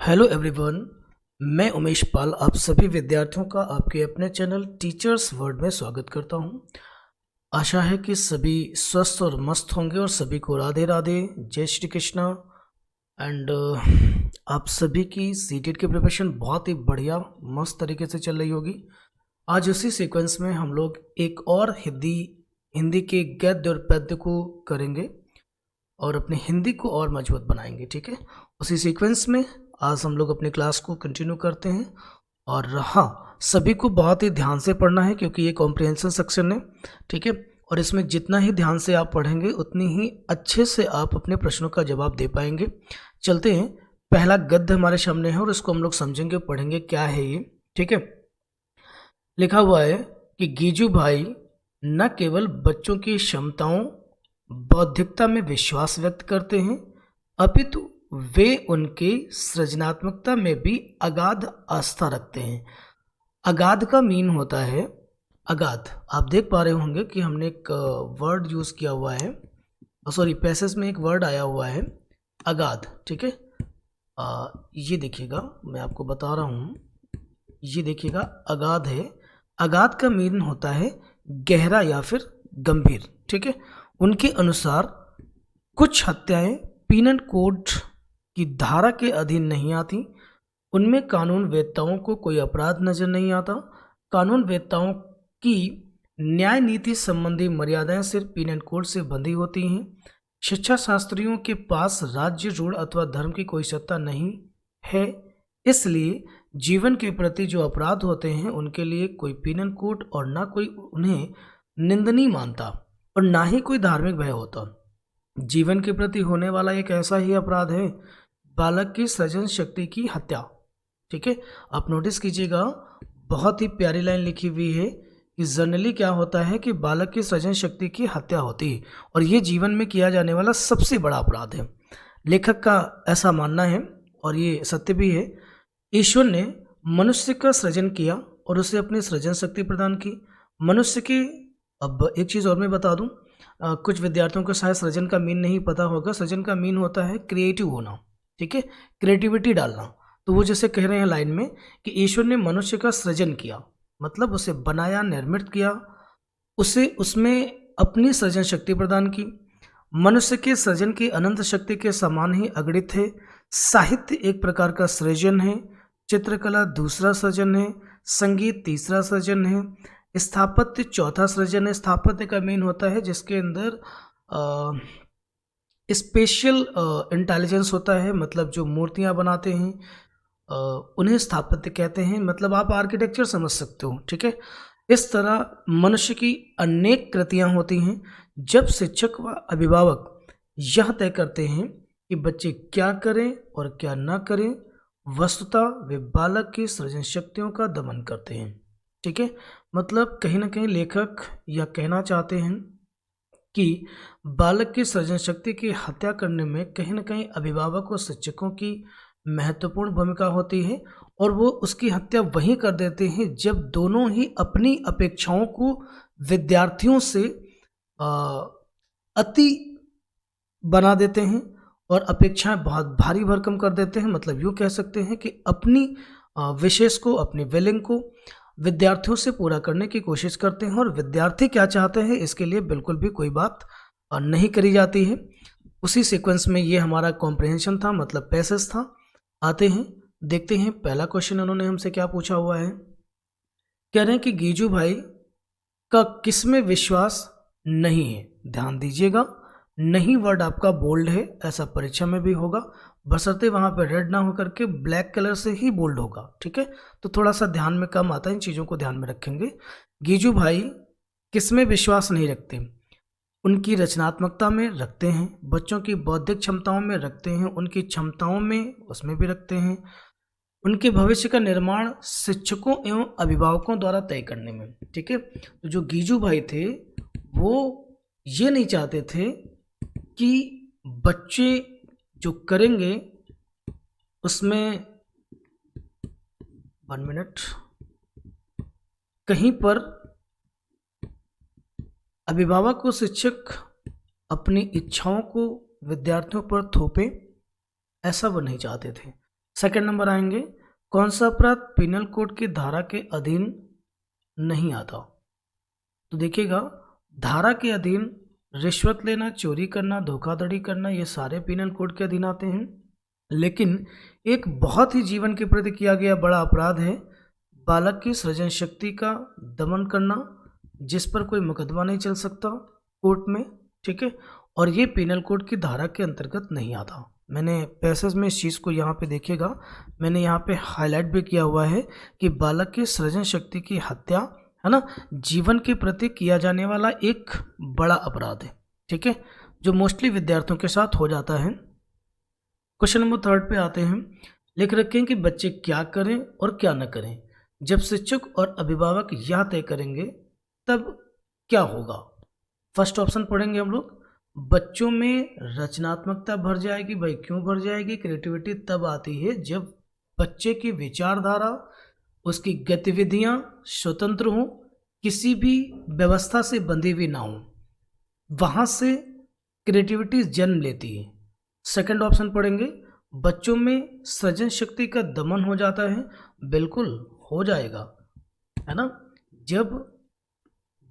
Hello everyone. मैं उमेश पाल आप सभी विद्यार्थियों का आपके अपने चैनल टीचर्स वर्ड में स्वागत करता हूं। आशा है कि सभी स्वस्थ और मस्त होंगे और सभी को राधे राधे, जय श्री कृष्णा। एंड आप सभी की सीटेट की प्रिपरेशन बहुत ही बढ़िया मस्त तरीके से चल रही होगी। आज उसी सीक्वेंस में हम लोग एक और हिंदी के गद्य और पद्य को करेंगे और अपनी हिंदी को और मजबूत बनाएंगे। ठीक है, उसी सीक्वेंस में आज हम लोग अपनी क्लास को कंटिन्यू करते हैं। और हाँ, सभी को बहुत ही ध्यान से पढ़ना है क्योंकि ये कॉम्प्रिहेंशन सेक्शन है। ठीक है, और इसमें जितना ही ध्यान से आप पढ़ेंगे उतनी ही अच्छे से आप अपने प्रश्नों का जवाब दे पाएंगे। चलते हैं, पहला गद्य हमारे सामने है और इसको हम लोग समझेंगे, पढ़ेंगे क्या है ये। ठीक है, लिखा हुआ है कि गीजू भाई न केवल बच्चों की क्षमताओं बौद्धिकता में विश्वास व्यक्त करते हैं अपितु वे उनके सृजनात्मकता में भी अगाध आस्था रखते हैं। अगाध का मीन होता है अगाध। आप देख पा रहे होंगे कि हमने एक वर्ड यूज किया हुआ है, सॉरी पैसेज में एक वर्ड आया हुआ है अगाध। ठीक है, ये देखिएगा, मैं आपको बता रहा हूँ, ये देखिएगा अगाध है। अगाध का मीन होता है गहरा या फिर गंभीर। ठीक है, उनके अनुसार कुछ हत्याएं पीनल कोड की धारा के अधीन नहीं आती, उनमें कानून वेत्ताओं को कोई अपराध नजर नहीं आता। कानून वेत्ताओं की न्याय नीति संबंधी मर्यादाएं सिर्फ पीनल कोड से बंधी होती हैं। शिक्षा शास्त्रियों के पास राज्य रूढ़ अथवा धर्म की कोई सत्ता नहीं है, इसलिए जीवन के प्रति जो अपराध होते हैं उनके लिए कोई पीनल कोड और ना कोई उन्हें निंदनीय मानता और ना ही कोई धार्मिक भय होता। जीवन के प्रति होने वाला एक ऐसा ही अपराध है बालक की सृजन शक्ति की हत्या। ठीक है, आप नोटिस कीजिएगा, बहुत ही प्यारी लाइन लिखी हुई है कि जनरली क्या होता है कि बालक की सृजन शक्ति की हत्या होती है और ये जीवन में किया जाने वाला सबसे बड़ा अपराध है। लेखक का ऐसा मानना है और ये सत्य भी है। ईश्वर ने मनुष्य का सृजन किया और उसे अपनी सृजन शक्ति प्रदान की। मनुष्य की, अब एक चीज़ और मैं बता दूं, कुछ विद्यार्थियों को शायद सृजन का मीन नहीं पता होगा। सृजन का मीन होता है क्रिएटिव होना। ठीक है, क्रिएटिविटी डालना। तो वो जैसे कह रहे हैं लाइन में कि ईश्वर ने मनुष्य का सृजन किया, मतलब उसे बनाया, निर्मित किया, उसे उसमें अपनी सृजन शक्ति प्रदान की। मनुष्य के सृजन की अनंत शक्ति के समान ही अगणित है। साहित्य एक प्रकार का सृजन है, चित्रकला दूसरा सृजन है, संगीत तीसरा सृजन है, स्थापत्य चौथा सृजन है। स्थापत्य का मीन होता है जिसके अंदर स्पेशल इंटेलिजेंस होता है, मतलब जो मूर्तियां बनाते हैं उन्हें स्थापत्य कहते हैं, मतलब आप आर्किटेक्चर समझ सकते हो। ठीक है, इस तरह मनुष्य की अनेक कृतियां होती हैं। जब शिक्षक व अभिभावक यह तय करते हैं कि बच्चे क्या करें और क्या ना करें, वस्तुतः वे बालक की सृजन शक्तियों का दमन करते हैं। ठीक है, मतलब कहीं ना कहीं लेखक यह कहना चाहते हैं कि बालक की सृजन शक्ति की हत्या करने में कहीं ना कहीं अभिभावक और शिक्षकों की महत्वपूर्ण भूमिका होती है और वो उसकी हत्या वहीं कर देते हैं जब दोनों ही अपनी अपेक्षाओं को विद्यार्थियों से अति बना देते हैं और अपेक्षाएं बहुत भारी भरकम कर देते हैं। मतलब यूँ कह सकते हैं कि अपनी विशेष को, अपनी विलिंग को विद्यार्थियों से पूरा करने की कोशिश करते हैं और विद्यार्थी क्या चाहते हैं इसके लिए बिल्कुल भी कोई बात नहीं करी जाती है। उसी सीक्वेंस में ये हमारा कॉम्प्रिहेंशन था, मतलब पैसेज था। आते हैं, देखते हैं पहला क्वेश्चन उन्होंने हमसे क्या पूछा हुआ है। कह रहे हैं कि गीजू भाई का किसमें विश्वास नहीं है। ध्यान दीजिएगा, नहीं वर्ड आपका बोल्ड है, ऐसा परीक्षा में भी होगा, बशर्ते वहां पे रेड ना होकर के ब्लैक कलर से ही बोल्ड होगा। ठीक है, तो थोड़ा सा ध्यान में कम आता है, इन चीज़ों को ध्यान में रखेंगे। गीजू भाई किसमें विश्वास नहीं रखते, उनकी रचनात्मकता में रखते हैं, बच्चों की बौद्धिक क्षमताओं में रखते हैं, उनकी क्षमताओं में उसमें भी रखते हैं, उनके भविष्य का निर्माण शिक्षकों एवं अभिभावकों द्वारा तय करने में। ठीक है, तो जो गीजू भाई थे वो ये नहीं चाहते थे कि बच्चे जो करेंगे उसमें, 1 मिनट, कहीं पर अभिभावक और शिक्षक अपनी इच्छाओं को विद्यार्थियों पर थोपे, ऐसा वो नहीं चाहते थे। सेकंड नंबर आएंगे, कौन सा अपराध पिनल कोड की धारा के अधीन नहीं आता? तो देखिएगा, धारा के अधीन रिश्वत लेना, चोरी करना, धोखाधड़ी करना, ये सारे पिनल कोड के अधीन आते हैं। लेकिन एक बहुत ही जीवन के प्रति किया गया बड़ा अपराध है बालक की सृजन शक्ति का दमन करना, जिस पर कोई मुकदमा नहीं चल सकता कोर्ट में, ठीक है, और ये पिनल कोड की धारा के अंतर्गत नहीं आता। मैंने पैसेज में इस चीज़ को यहाँ पे देखिएगा, मैंने यहाँ पे हाईलाइट भी किया हुआ है कि बालक की सृजन शक्ति की हत्या, है ना, जीवन के प्रति किया जाने वाला एक बड़ा अपराध है, ठीक है, जो मोस्टली विद्यार्थियों के साथ हो जाता है। क्वेश्चन नंबर 3 पे आते हैं। लिख रखें कि बच्चे क्या करें और क्या न करें। जब शिक्षक और अभिभावक यह तय करेंगे तब क्या होगा? फर्स्ट ऑप्शन पढ़ेंगे हम लोग, बच्चों में रचनात्मकता भर जाएगी। भाई क्यों भर जाएगी? क्रिएटिविटी तब आती है जब बच्चे की विचारधारा, उसकी गतिविधियां स्वतंत्र हों, किसी भी व्यवस्था से बंधी हुई ना हो, वहां से क्रिएटिविटी जन्म लेती है। सेकंड ऑप्शन पढ़ेंगे, बच्चों में सृजन शक्ति का दमन हो जाता है। बिल्कुल हो जाएगा, है ना। जब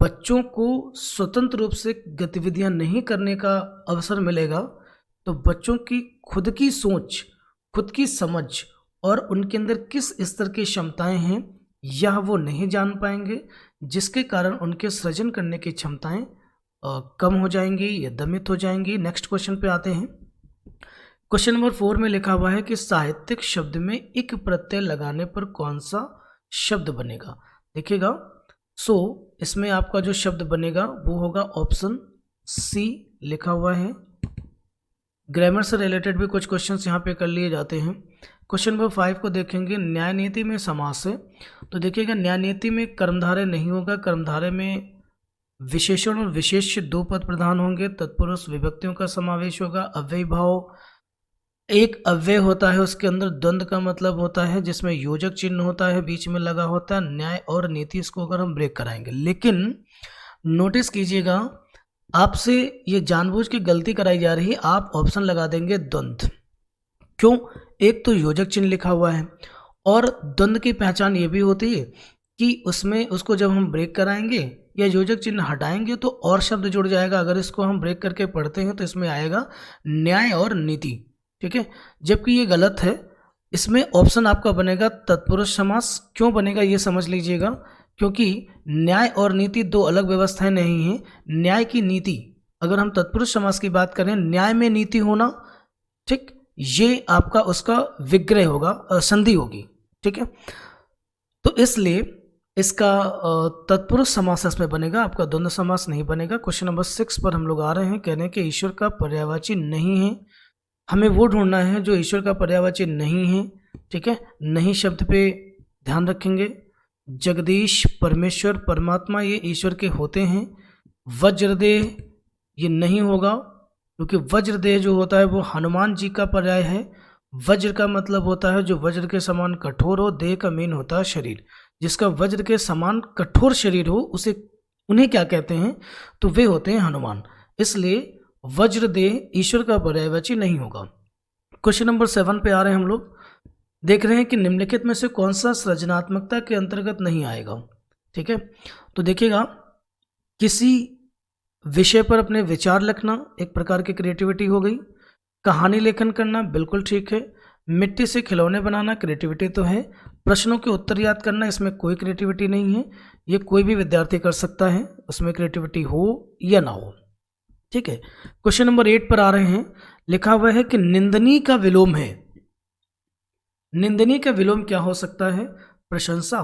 बच्चों को स्वतंत्र रूप से गतिविधियां नहीं करने का अवसर मिलेगा तो बच्चों की खुद की सोच, खुद की समझ और उनके अंदर किस स्तर की क्षमताएं हैं यह वो नहीं जान पाएंगे, जिसके कारण उनके सृजन करने की क्षमताएं कम हो जाएंगी या दमित हो जाएंगी। नेक्स्ट क्वेश्चन पे आते हैं। क्वेश्चन नंबर 4 में लिखा हुआ है कि साहित्यिक शब्द में इक प्रत्यय लगाने पर कौन सा शब्द बनेगा? देखिएगा, इसमें आपका जो शब्द बनेगा वो होगा ऑप्शन सी लिखा हुआ है। ग्रामर से रिलेटेड भी कुछ क्वेश्चंस यहाँ पे कर लिए जाते हैं। क्वेश्चन नंबर 5 को देखेंगे, न्याय नीति में समास है। तो देखिएगा, न्याय नीति में कर्मधारय नहीं होगा, कर्मधारय में विशेषण और विशेष्य 2 पद प्रधान होंगे, तत्पुरुष विभक्तियों का समावेश होगा, अव्ययी भाव एक अव्यय होता है, उसके अंदर द्वंद्व का मतलब होता है, जिसमें योजक चिन्ह होता है, बीच में लगा होता है। न्याय और नीति, इसको अगर हम ब्रेक कराएंगे, लेकिन नोटिस कीजिएगा, आपसे ये जानबूझ के गलती कराई जा रही है। आप ऑप्शन लगा देंगे द्वंद्व। क्यों? एक तो योजक चिन्ह लिखा हुआ है और द्वंद्व की पहचान ये भी होती है कि उसमें उसको जब हम ब्रेक कराएंगे या योजक चिन्ह हटाएंगे तो और शब्द जुड़ जाएगा। अगर इसको हम ब्रेक करके पढ़ते हैं तो इसमें आएगा न्याय और नीति, ठीक है, जबकि ये गलत है। इसमें ऑप्शन आपका बनेगा तत्पुरुष समास। क्यों बनेगा ये समझ लीजिएगा, क्योंकि न्याय और नीति 2 अलग व्यवस्थाएं नहीं हैं। न्याय की नीति, अगर हम तत्पुरुष समास की बात करें, न्याय में नीति होना, ठीक, ये आपका उसका विग्रह होगा, संधि होगी, ठीक है। तो इसलिए इसका तत्पुरुष समास इसमें बनेगा, आपका द्वंद्व समास नहीं बनेगा। क्वेश्चन नंबर 6 पर हम लोग आ रहे हैं। कहने के ईश्वर का पर्यायवाची नहीं है, हमें वो ढूंढना है जो ईश्वर का पर्यायवाची नहीं है, ठीक है। नहीं शब्द पे ध्यान रखेंगे। जगदीश, परमेश्वर, परमात्मा ये ईश्वर के होते हैं। वज्रदेह ये नहीं होगा, क्योंकि वज्रदेह जो होता है वो हनुमान जी का पर्याय है। वज्र का मतलब होता है जो वज्र के समान कठोर हो, देह का मीन होता है शरीर। जिसका वज्र के समान कठोर शरीर हो उन्हें क्या कहते हैं? तो वे होते हैं हनुमान। इसलिए वज्रदेह ईश्वर का पर्यायवाची नहीं होगा। क्वेश्चन नंबर 7 पे आ रहे हैं हम लोग। देख रहे हैं कि निम्नलिखित में से कौन सा सृजनात्मकता के अंतर्गत नहीं आएगा, ठीक है। तो देखिएगा, किसी विषय पर अपने विचार लिखना एक प्रकार की क्रिएटिविटी हो गई। कहानी लेखन करना बिल्कुल ठीक है। मिट्टी से खिलौने बनाना क्रिएटिविटी तो है। प्रश्नों के उत्तर याद करना, इसमें कोई क्रिएटिविटी नहीं है। ये कोई भी विद्यार्थी कर सकता है, उसमें क्रिएटिविटी हो या ना हो, ठीक है। क्वेश्चन नंबर 8 पर आ रहे हैं। लिखा हुआ है कि निंदनीय का विलोम है। निंदनीय का विलोम क्या हो सकता है? प्रशंसा,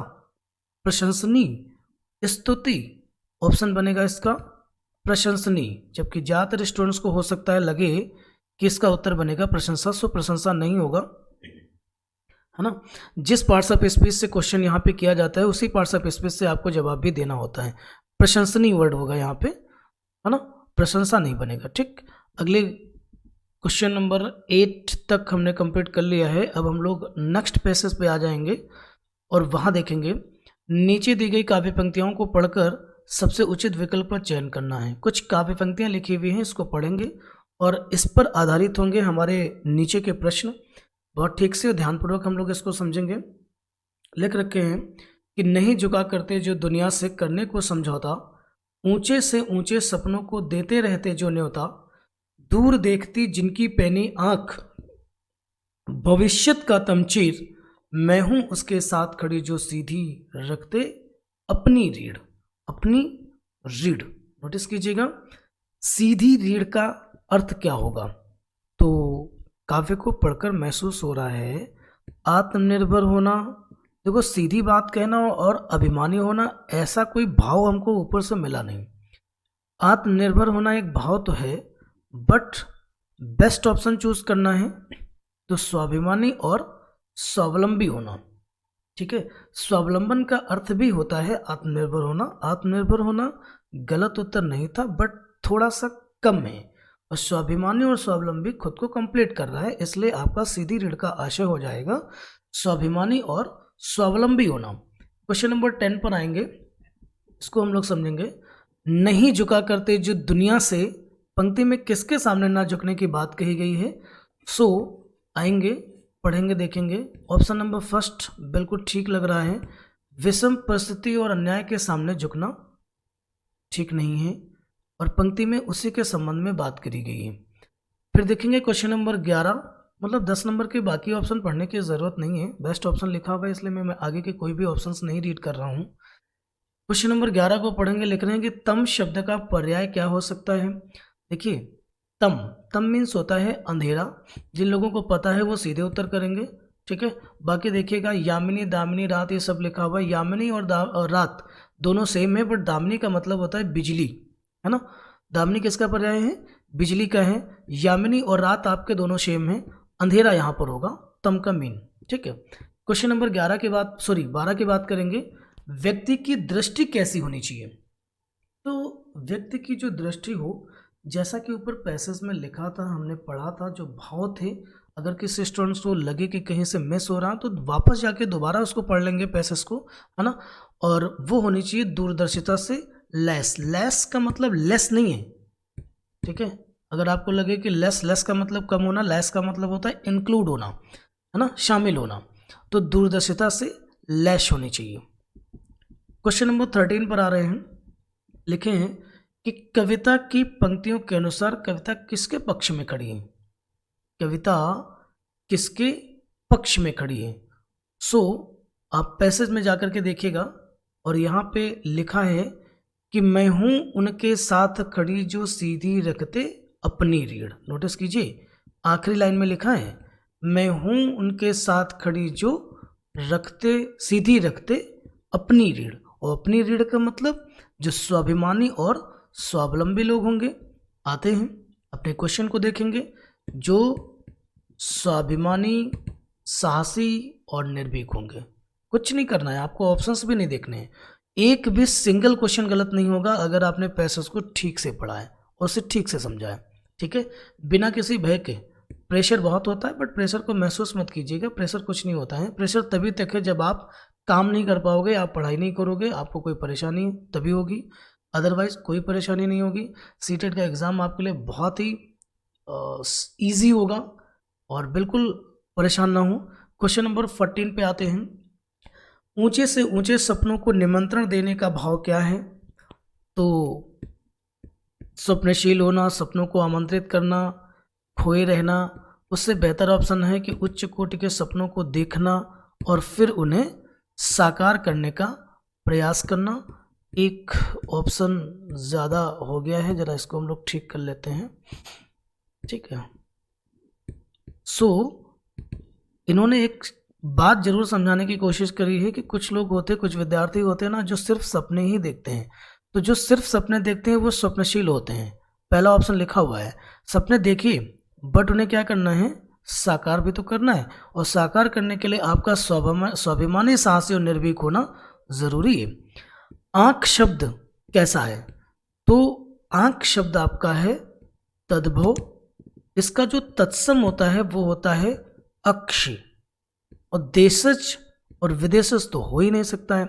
प्रशंसनीय, स्तुति। ऑप्शन बनेगा इसका प्रशंसनीय, जबकि ज्यादातर स्टूडेंट्स को हो सकता है लगे कि इसका उत्तर बनेगा प्रशंसा। सो प्रशंसा नहीं होगा, है ना। जिस पार्ट्स ऑफ स्पीच से क्वेश्चन यहाँ पे किया जाता है उसी पार्ट्स ऑफ स्पीच से आपको जवाब भी देना होता है। प्रशंसनीय वर्ड होगा यहाँ पे, है ना, प्रशंसा नहीं बनेगा, ठीक। अगले क्वेश्चन नंबर 8 तक हमने कंप्लीट कर लिया है। अब हम लोग नेक्स्ट पैसेज पे आ जाएंगे और वहाँ देखेंगे नीचे दी गई काव्य पंक्तियों को पढ़कर सबसे उचित विकल्प का चयन करना है। कुछ काव्य पंक्तियाँ लिखी हुई हैं, इसको पढ़ेंगे और इस पर आधारित होंगे हमारे नीचे के प्रश्न। बहुत ठीक से और ध्यानपूर्वक हम लोग इसको समझेंगे। लिख रखे हैं कि नहीं झुका करते जो दुनिया से करने को समझौता, ऊंचे से ऊंचे सपनों को देते रहते जो न्योता, दूर देखती जिनकी पैनी आंख भविष्यत का तमचीर, मैं हूं उसके साथ खड़ी जो सीधी रखते अपनी रीढ़। अपनी रीढ़ नोटिस कीजिएगा, सीधी रीढ़ का अर्थ क्या होगा। तो काव्य को पढ़कर महसूस हो रहा है आत्मनिर्भर होना, देखो सीधी बात कहना और अभिमानी होना, ऐसा कोई भाव हमको ऊपर से मिला नहीं। आत्मनिर्भर होना एक भाव तो है, बट बेस्ट ऑप्शन चूज करना है तो स्वाभिमानी और स्वावलंबी होना। ठीक है, स्वावलंबन का अर्थ भी होता है आत्मनिर्भर होना। आत्मनिर्भर होना गलत उत्तर नहीं था, बट थोड़ा सा कम है, और स्वाभिमानी और स्वावलंबी खुद को कंप्लीट कर रहा है, इसलिए आपका सीधी रीढ़ का आशय हो जाएगा स्वाभिमानी और स्वावलंबी होना। क्वेश्चन नंबर 10 पर आएंगे, इसको हम लोग समझेंगे। नहीं झुका करते जो दुनिया से, पंक्ति में किसके सामने ना झुकने की बात कही गई है। सो आएंगे, पढ़ेंगे, देखेंगे। ऑप्शन नंबर फर्स्ट बिल्कुल ठीक लग रहा है, विषम परिस्थिति और अन्याय के सामने झुकना ठीक नहीं है, और पंक्ति में उसी के संबंध में बात करी गई है। फिर देखेंगे क्वेश्चन नंबर 11, मतलब 10 नंबर के बाकी ऑप्शन पढ़ने की ज़रूरत नहीं है, बेस्ट ऑप्शन लिखा हुआ है, इसलिए मैं आगे के कोई भी ऑप्शंस नहीं रीड कर रहा हूँ। क्वेश्चन नंबर 11 को पढ़ेंगे, लिख रहे हैं कि तम शब्द का पर्याय क्या हो सकता है। देखिए तम मीन्स होता है अंधेरा, जिन लोगों को पता है वो सीधे उत्तर करेंगे। ठीक है, बाकी देखिएगा यामिनी, दामिनी, रात, ये सब लिखा हुआ है। यामिनी और रात दोनों सेम है, बट दामिनी का मतलब होता है बिजली, है ना। दामिनी किसका पर्याय है, बिजली का है। यामिनी और रात आपके दोनों सेम है, अंधेरा यहाँ पर होगा तम का मीन। ठीक है, क्वेश्चन नंबर 12 की बात करेंगे, व्यक्ति की दृष्टि कैसी होनी चाहिए। तो व्यक्ति की जो दृष्टि हो, जैसा कि ऊपर पैसेज में लिखा था, हमने पढ़ा था, जो भाव थे, अगर किसी स्टूडेंट्स को लगे कि कहीं से मिस हो रहा तो वापस जाके दोबारा उसको पढ़ लेंगे पैसेज को, है ना। और वो होनी चाहिए दूरदर्शिता से लेस। लेस का मतलब लेस नहीं है, ठीक है। अगर आपको लगे कि लेस का मतलब कम होना, लेस का मतलब होता है इंक्लूड होना, है ना, शामिल होना, तो दूरदर्शिता से लेस होनी चाहिए। क्वेश्चन नंबर 13 पर आ रहे हैं, लिखे हैं कि कविता की पंक्तियों के अनुसार कविता किसके पक्ष में खड़ी है। कविता किसके पक्ष में खड़ी है। सो आप पैसेज में जाकर के देखिएगा, और यहाँ पे लिखा है कि मैं हूँ उनके साथ खड़ी जो सीधी रखते अपनी रीढ़। नोटिस कीजिए, आखिरी लाइन में लिखा है मैं हूँ उनके साथ खड़ी जो सीधी रखते अपनी रीढ़। और अपनी रीढ़ का मतलब जो स्वाभिमानी और स्वावलंबी लोग होंगे। आते हैं अपने क्वेश्चन को देखेंगे, जो स्वाभिमानी, साहसी और निर्भीक होंगे। कुछ नहीं करना है आपको, ऑप्शंस भी नहीं देखने हैं, एक भी सिंगल क्वेश्चन गलत नहीं होगा अगर आपने पैसेज को ठीक से पढ़ा है और उसे ठीक से समझा है। ठीक है, बिना किसी भय के। प्रेशर बहुत होता है, बट प्रेशर को महसूस मत कीजिएगा, प्रेशर कुछ नहीं होता है। प्रेशर तभी तक है जब आप काम नहीं कर पाओगे, आप पढ़ाई नहीं करोगे, आपको कोई परेशानी तभी होगी, अदरवाइज कोई परेशानी नहीं होगी। सीटेट का एग्ज़ाम आपके लिए बहुत ही ईजी होगा, और बिल्कुल परेशान ना हो। क्वेश्चन नंबर 14 पे आते हैं, ऊंचे से ऊंचे सपनों को निमंत्रण देने का भाव क्या है। तो स्वप्नशील होना, सपनों को आमंत्रित करना, खोए रहना, उससे बेहतर ऑप्शन है कि उच्च कोटि के सपनों को देखना और फिर उन्हें साकार करने का प्रयास करना। एक ऑप्शन ज़्यादा हो गया है, ज़रा इसको हम लोग ठीक कर लेते हैं। ठीक है, सो इन्होंने एक बात जरूर समझाने की कोशिश करी है कि कुछ लोग होते, कुछ विद्यार्थी होते हैं ना, जो सिर्फ सपने ही देखते हैं। तो जो सिर्फ सपने देखते हैं वो स्वप्नशील होते हैं। पहला ऑप्शन लिखा हुआ है, सपने देखिए, बट उन्हें क्या करना है, साकार भी तो करना है, और साकार करने के लिए आपका स्वाभिमानी, साहसी और निर्भीक होना जरूरी है। आंख शब्द कैसा है, तो आंख शब्द आपका है तद्भव, इसका जो तत्सम होता है वो होता है अक्षी, और देशज और विदेशज तो हो ही नहीं सकता है।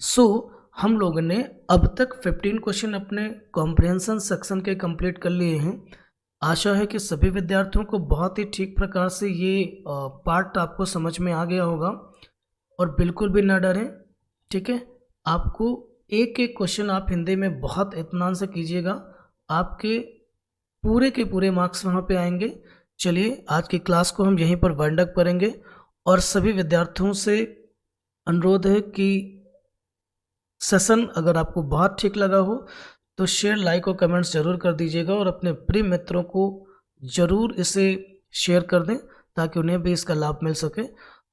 सो हम लोगों ने अब तक 15 क्वेश्चन अपने कॉम्प्रिहेंशन सेक्शन के कंप्लीट कर लिए हैं। आशा है कि सभी विद्यार्थियों को बहुत ही ठीक प्रकार से ये पार्ट आपको समझ में आ गया होगा और बिल्कुल भी ना डरें, ठीक है। आपको एक एक क्वेश्चन आप हिंदी में बहुत इत्मीनान से कीजिएगा, आपके पूरे के पूरे मार्क्स वहाँ पे आएंगे। चलिए आज की क्लास को हम यहीं पर वाइंड अप करेंगे और सभी विद्यार्थियों से अनुरोध है कि सेशन अगर आपको बहुत ठीक लगा हो तो शेयर, लाइक और कमेंट्स ज़रूर कर दीजिएगा और अपने प्रिय मित्रों को ज़रूर इसे शेयर कर दें ताकि उन्हें भी इसका लाभ मिल सके।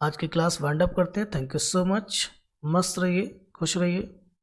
आज की क्लास वाइंड अप करते हैं। Thank you so much. मस्त रहिए, खुश रहिए।